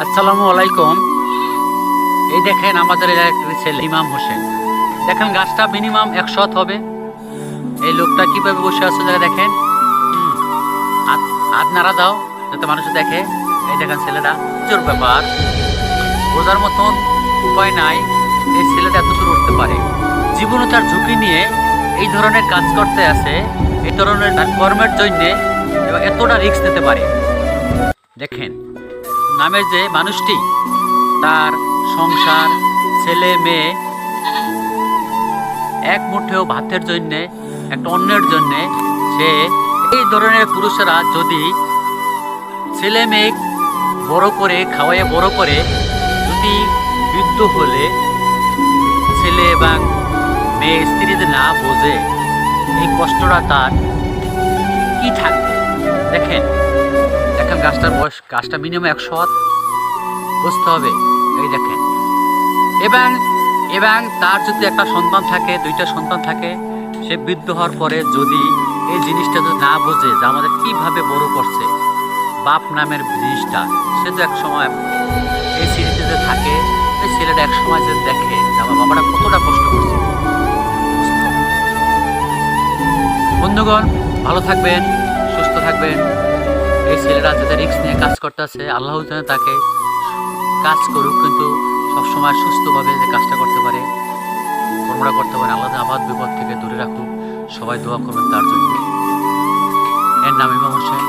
আসসালামু আলাইকুম। এই দেখেন আমাদের এলাকার ছেলে ইমাম হোসেন। দেখেন গাছটা মিনিমাম 100 হবে। এই লোকটা কিভাবে বসে আছে দেখেন। হুম, হাত হাত নাড়া দাও যাতে মানুষ দেখে। এই দেখেন ছেলেটা জোর ব্যাপার, বোঝার মতন উপায় নাই। এই ছেলেটা এত দূর উঠতে পারে, জীবনে তার ঝুঁকি নিয়ে এই ধরনের কাজ করতে আছে, এই ধরনের তার কর্মের জন্য এবং এতটা রিস্ক নিতে পারে। দেখেন নামের যে মানুষটি, তার সংসার, ছেলে মেয়ে, এক মুঠেও ভাতের জন্যে, একটা অন্যের জন্যে সে, এই ধরনের পুরুষেরা যদি ছেলে মেয়ে বড় করে খাওয়াইয়ে বড় করে যদি বৃদ্ধ হলে ছেলে এবং মেয়ে স্ত্রী যদি না বোঝে এই কষ্টটা তার কি থাকবে। দেখেন দেখেন গাছটার বয়স, গাছটা মিনিমাম 100 হাত বুঝতে হবে। এই দেখেন, এবং এবং তার যদি একটা সন্তান থাকে, দুইটা সন্তান থাকে, সে বৃদ্ধ হওয়ার পরে যদি এই জিনিসটা যদি না বোঝে যে আমাদের কিভাবে বড় করছে, বাপ নামের জিনিসটা, সে তো এক সময় এই স্মৃতিতে থাকে। ওই ছেলেটা এক সময় যে দেখে যে আমার বাবাটা কতটা কষ্ট করছে। বন্ধুগণ, ভালো থাকবেন, সুস্থ থাকবেন। এই ছেলেরা যাতে রিস্ক নিয়ে কাজ করতেছে, আল্লাহ যেন তাকে কাজ করুক, কিন্তু সবসময় সুস্থভাবে যে কাজটা করতে পারে, কর্মটা করতে পারে। আল্লাহ আবাদ বিপদ থেকে দূরে রাখুক। সবাই দোয়া করবেন তার জন্য। এর নাম ইমাম হোসেন।